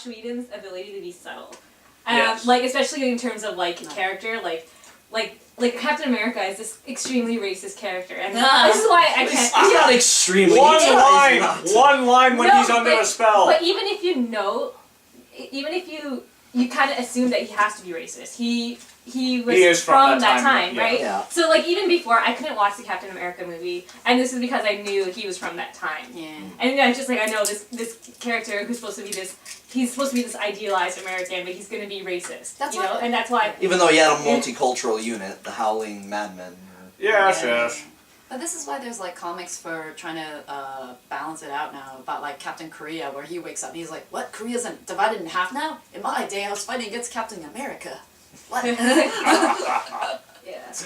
Joss Whedon's ability to be subtle. Yes. Like, especially in terms of, like, character, like Captain America is this extremely racist character, and this is why I can't... He's not extremely... One line when he's under a spell. But even if you know, even if you kind of assume that he has to be racist, he was from that time, right? Yeah. So, like, even before, I couldn't watch the Captain America movie, and this is because I knew he was from that time. Yeah. And I'm just like, I know this character who's supposed to be he's supposed to be this idealized American, but he's going to be racist, That's and that's why... Even though he had a multicultural unit, the Howling Madmen. Yes. But this is why there's like comics for trying to balance it out now about like Captain Korea, where he wakes up and he's like, what? Korea's divided in half now? In my day I was fighting against Captain America. What? Yeah.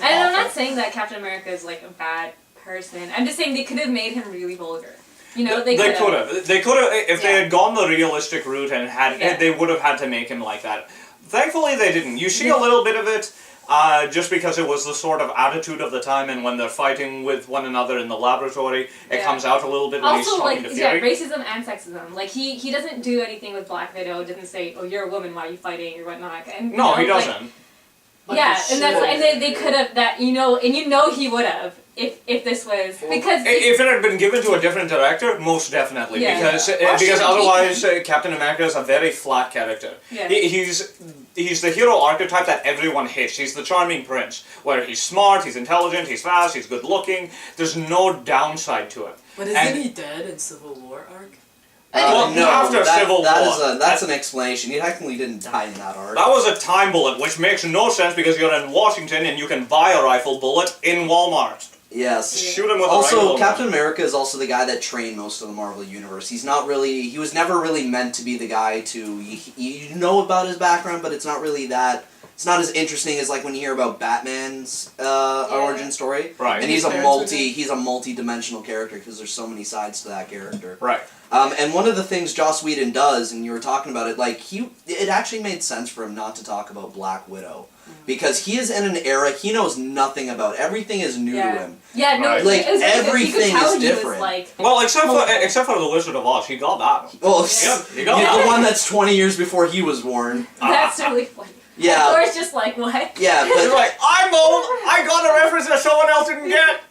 And I'm not saying that Captain America is like a bad person. I'm just saying they could have made him really vulgar. You know, they could have. They could have, if they had gone the realistic route and they would have had to make him like that. Thankfully they didn't. You see a little bit of it, just because it was the sort of attitude of the time, and when they're fighting with one another in the laboratory, it comes out a little bit when he's talking to Fury. Racism and sexism. Like, he doesn't do anything with Black Widow, doesn't say, oh, you're a woman, why are you fighting, or whatnot. And, no, he doesn't. And they could have, and you know he would have, if this was, because... If it had been given to a different director, most definitely, because otherwise Captain America is a very flat character. Yeah. He's the hero archetype that everyone hates. He's the charming prince, where he's smart, he's intelligent, he's fast, he's good looking. There's no downside to him. But isn't he dead in Civil War arc? No, after Civil War. That's an explanation. He technically didn't die in that arc. That was a time bullet, which makes no sense because you're in Washington and you can buy a rifle bullet in Walmart. Yes. Shoot him with also, a rifle. Captain America is also the guy that trained most of the Marvel Universe. He was never really meant to be the guy to... You know about his background, but it's not really that... It's not as interesting as like when you hear about Batman's origin story. Right. And he's a multi-dimensional character because there's so many sides to that character. Right. And one of the things Joss Whedon does, and you were talking about it, like it actually made sense for him not to talk about Black Widow. Because he is in an era he knows nothing about. Everything is new to him. Yeah, no, like everything is different. Well, except for the Wizard of Oz, he got that. Well, he got that. The one that's 20 years before he was born. That's really funny. Yeah. Thor's just like, what? Yeah, but he's like, I'm old. I got a reference that someone else didn't get.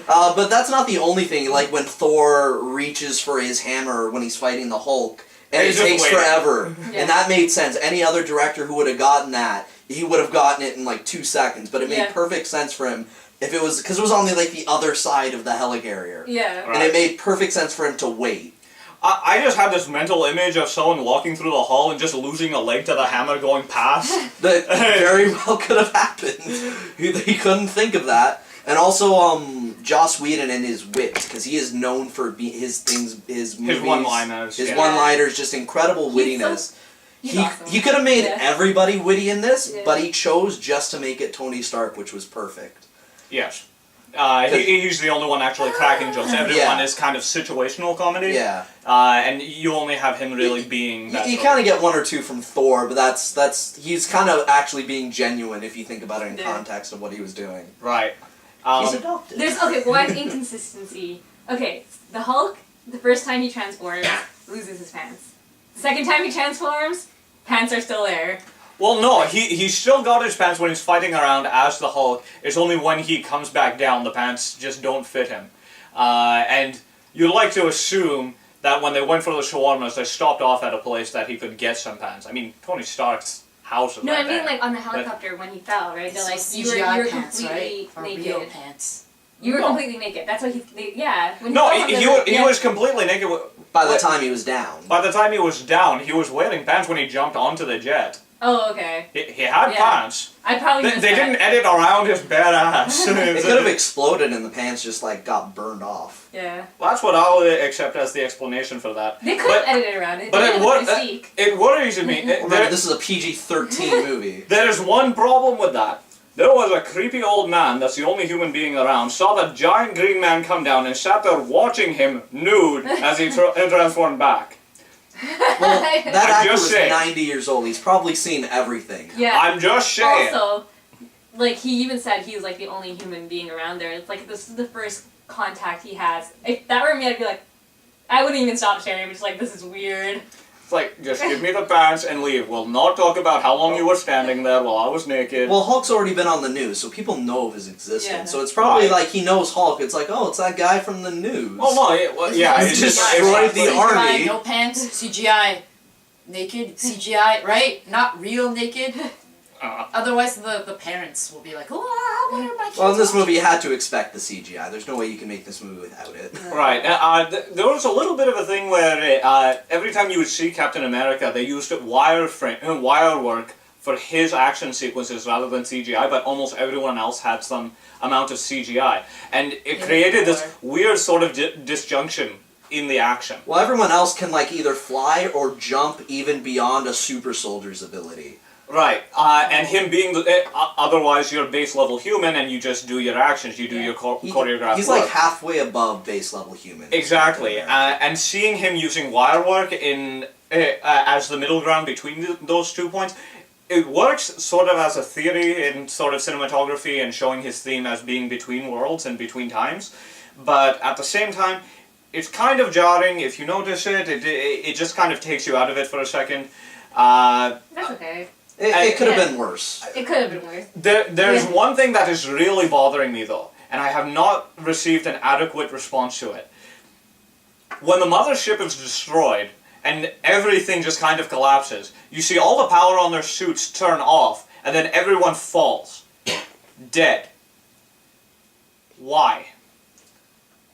But that's not the only thing. Like when Thor reaches for his hammer when he's fighting the Hulk, and it takes forever. Yeah. And that made sense. Any other director who would have gotten that, he would have gotten it in like 2 seconds. But it made perfect sense for him if it was because it was on like the other side of the helicarrier. Yeah. And it made perfect sense for him to wait. I just had this mental image of someone walking through the hall and just losing a leg to the hammer going past. That very well could have happened. He couldn't think of that. And also, Joss Whedon and his wit, because he is known for his movies, his one-liners, one-liners, just incredible wittiness. He's awesome. He could have made everybody witty in this, but he chose just to make it Tony Stark, which was perfect. Yes. He's the only one actually cracking jokes. Everyone is kind of situational comedy. Yeah. And you only have him really being that. You kind of get 1 or 2 from Thor, but he's kind of actually being genuine if you think about it in context of what he was doing. Right. He's adopted. There's one inconsistency. Okay, the Hulk, the first time he transforms, loses his pants. The second time he transforms, pants are still there. Well, no, he's still got his pants when he's fighting around as the Hulk. It's only when he comes back down, the pants just don't fit him. And you'd like to assume that when they went for the shawarmas, they stopped off at a place that he could get some pants. I mean, Tony Stark's house is No, right I mean there. like on the helicopter when he fell, right? They're like, you were completely naked. Real pants. You were completely naked. That's why he was completely naked. By the time he was down. By the time he was down, he was wearing pants when he jumped onto the jet. Oh, okay. He had pants. I probably They didn't edit around his bare ass. It could have exploded and the pants just like got burned off. Yeah. Well, that's what I'll accept as the explanation for that. They could have edited around it. But it worries me. Remember, this is a PG-13 movie. There's one problem with that. There was a creepy old man that's the only human being around, saw the giant green man come down and sat there watching him nude as he transformed back. Well, that actor was 90 years old. He's probably seen everything. Yeah. I'm just saying. Also, like, he even said he's, like, the only human being around there. It's like, this is the first contact he has. If that were me, I'd be like, I wouldn't even stop sharing. I'm just like, this is weird. It's like, just give me the pants and leave. We'll not talk about how long you were standing there while I was naked. Well, Hulk's already been on the news, so people know of his existence. Yeah. So it's probably Right. like he knows Hulk. It's like, oh, it's that guy from the news. Oh no, He it's just just destroyed the CGI, army. no pants, CGI, naked, CGI, right? Not real naked. Otherwise, the parents will be like, oh, what are my kids Well, in this watching?" movie, you had to expect the CGI. There's no way you can make this movie without it. Right. There was a little bit of a thing where every time you would see Captain America, they used wire work for his action sequences rather than CGI, but almost everyone else had some amount of CGI. And it created this weird sort of disjunction in the action. Well, everyone else can like either fly or jump even beyond a super soldier's ability. Right, and him being otherwise you're base level human and you just do your actions, you do your choreographed He's work. like halfway above base level human. Exactly, and seeing him using wire work in as the middle ground between those 2 points, it works sort of as a theory in sort of cinematography and showing his theme as being between worlds and between times, but at the same time, it's kind of jarring. If you notice it just kind of takes you out of it for a second. That's okay. It could have been worse. It could have been worse. There's one thing that is really bothering me though, and I have not received an adequate response to it. When the mothership is destroyed and everything just kind of collapses, you see all the power on their suits turn off, and then everyone falls. Dead. Why?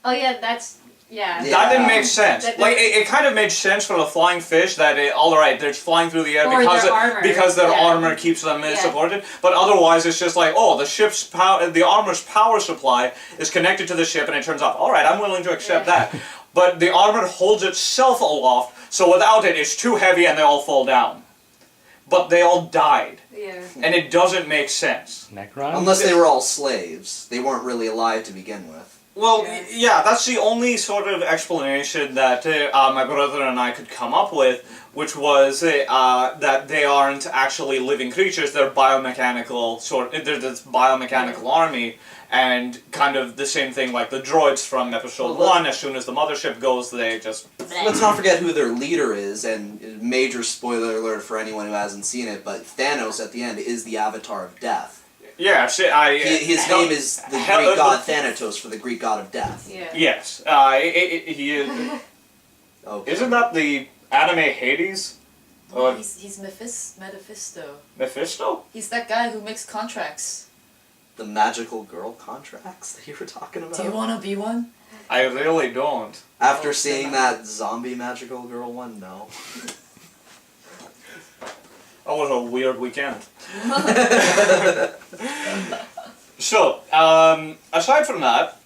Oh yeah, that's yeah. Yeah. That didn't make sense. That- Like, it kind of made sense for the flying fish that, alright, they're flying through the air Or because their armor. because their Yeah. armor keeps them Yeah. supported, but otherwise it's just like, oh, the armor's power supply is connected to the ship and it turns off. Alright, I'm willing to accept that. But the armor holds itself aloft, so without it, it's too heavy and they all fall down. But they all died, Yeah. and it doesn't make sense. Necron? Unless they were all slaves. They weren't really alive to begin with. Well, Yeah. yeah, that's the only sort of explanation that my brother and I could come up with, which was that they aren't actually living creatures; they're biomechanical They're this biomechanical army, and kind of the same thing like the droids from Episode Well, 1. As soon as the mothership goes, they just Let's not forget who their leader is, and major spoiler alert for anyone who hasn't seen it, but Thanos at the end is the Avatar of Death. yeah. His name is the Greek god Thanatos for the Greek god of death. Yeah. Yes, he is. Okay. Isn't that the anime Hades? No, he's Mephisto. Mephisto? He's that guy who makes contracts. The magical girl contracts that you were talking about? Do you want to be one? I really don't. After Oh, seeing never that zombie magical girl one, no. That was a weird weekend. So, aside from that,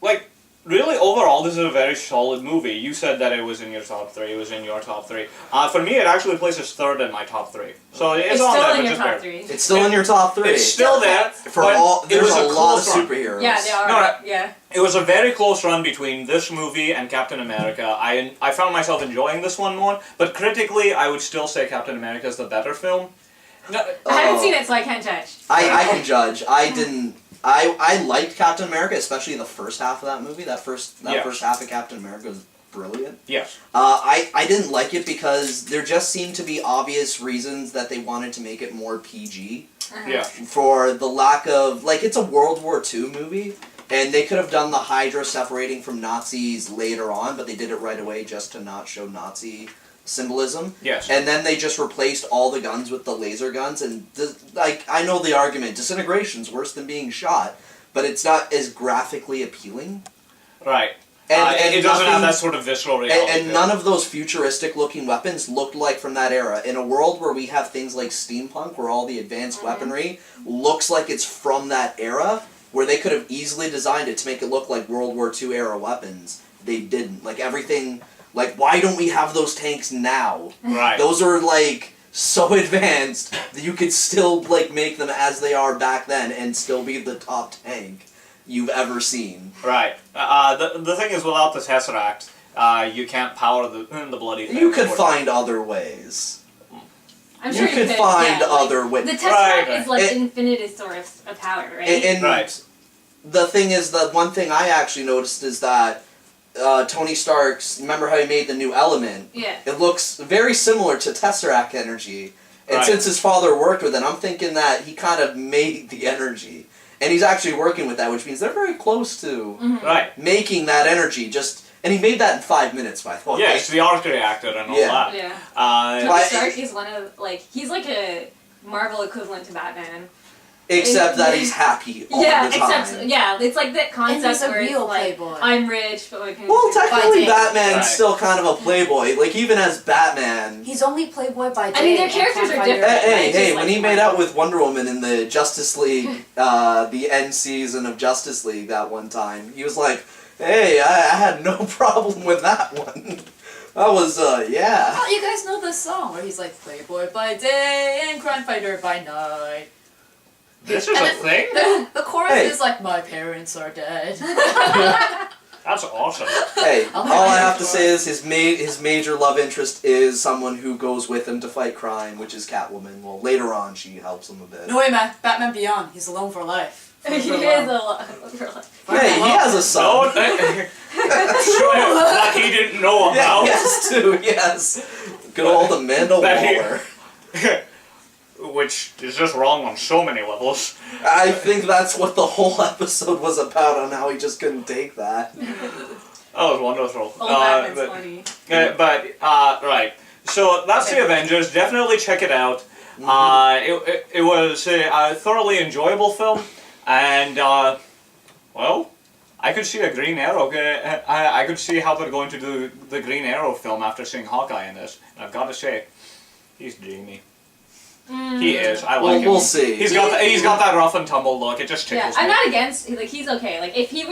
like, really overall this is a very solid movie. You said that it was in your top 3, it was in your top 3. For me it actually places 3rd in my top 3. So it's on still there, in but your just top barely. 3. It's still in your top 3. It's still there, For but all, it there's was a lot of close run. superheroes. Yeah, they are. No, Yeah. It was a very close run between this movie and Captain America. I found myself enjoying this one more, but critically I would still say Captain America is the better film. No, I haven't seen it, so I can't judge. I can judge. I didn't. I liked Captain America, especially the first half of that movie. That first half of Captain America was brilliant. yes. I didn't like it because there just seemed to be obvious reasons that they wanted to make it more PG. Yeah. For the lack of, like, it's a World War II movie, and they could have done the Hydra separating from Nazis later on, but they did it right away just to not show Nazi symbolism. Yes. And then they just replaced all the guns with the laser guns, and like, I know the argument, disintegration's worse than being shot, but it's not as graphically appealing. Right. And it doesn't have nothing- that sort of visceral reality. And none of those futuristic looking weapons looked like from that era. In a world where we have things like steampunk, where all the advanced weaponry looks like it's from that era, where they could have easily designed it to make it look like World War II era weapons, they didn't. Like, everything, like, why don't we have those tanks now? Right. Those are, like, so advanced that you could still, like, make them as they are back then and still be the top tank you've ever seen. Right. The thing is, without the Tesseract, you can't power the bloody thing. You could find other ways. I'm sure You could find other ways. The Tesseract Right. is like It- infinite source of power, right? And Right. the thing is, the one thing I actually noticed is that Tony Stark's. Remember how he made the new element? Yeah. It looks very similar to Tesseract energy. And Right. since his father worked with it, I'm thinking that he kind of made the energy. And he's actually working with that, which means they're very close to Right. making that energy. And he made that in 5 minutes, by the way. Yes, the arc reactor and all Yeah. that. Yeah. Uh, Tony Stark is one of, he's like a Marvel equivalent to Batman. Except that he's happy all Yeah, the time. except, it's like that concept he's a where real it's like, playboy. I'm rich, but I can... Well, technically, day. Batman's Right. still kind of a playboy. Like, even as Batman... He's only playboy by day. I mean, their and characters can't are find different. her- Hey, It's hey, just when like he made Marvel. out with Wonder Woman in the Justice League, the end season of Justice League that one time, he was like, hey, I had no problem with that one. That was, yeah. Oh, you guys know this song where he's like, playboy by day and crime fighter by night. this is And a it- thing? The chorus Hey. is like, my parents are dead. That's awesome. Hey, I'll all I have have to say is his major love interest is someone who goes with him to fight crime, which is Catwoman. Well, later on, she helps him a bit. No way, man. Batman Beyond. He's alone for life. He is a lot. Hey, he has a No, son. that he didn't know Yeah, about. yes, too, yes. Good old Amanda That he- Waller. Which is just wrong on so many levels. I think that's what the whole episode was about, on how he just couldn't take that. That was wonderful. Old Batman's but, funny. right. So that's the Avengers. Definitely check it out. It was a thoroughly enjoyable film, and well, I could see a Green Arrow. I could see how they're going to do the Green Arrow film after seeing Hawkeye in this. And I've got to say, he's Jamie. He is. I like him. We'll see. He's got that rough and tumble look. It just Yeah, tickles I'm me. not against, he's okay. Like, if he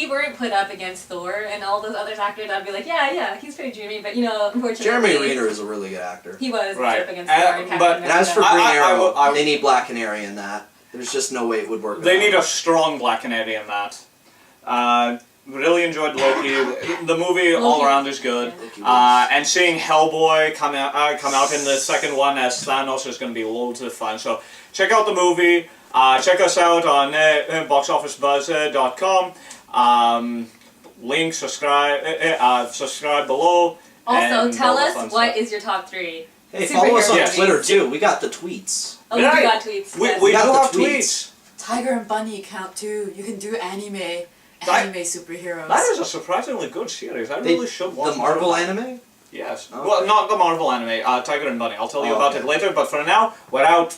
weren't put up against Thor and all those other actors, I'd be like, yeah, he's pretty dreamy, but unfortunately... Jeremy Renner is a really good actor. He was Right. up against Thor and But- Captain And as for America. Green Arrow, I- they need Black Canary in that. There's just no way it would work. They without need him. a strong Black Canary in that. Really enjoyed Loki. The movie all Loki- around is good. Loki was- And seeing Hellboy come out in the second one as Thanos is going to be loads of fun. So check out the movie. Check us out on boxofficebuzz.com. Link, subscribe below. Also, and tell all the us fun what stuff. is your top 3. Hey, follow us on Yes. Twitter too. We got the tweets. Oh, we Right. got tweets. We yes. do got the have tweets. tweets. Tiger and Bunny count too. You can do anime superheroes. That is a surprisingly good series. I really should watch The Marvel more of that. anime? Yes. Okay. Well, not the Marvel anime, Tiger and Bunny. I'll tell you Oh, about okay. it later, but for now, we're out.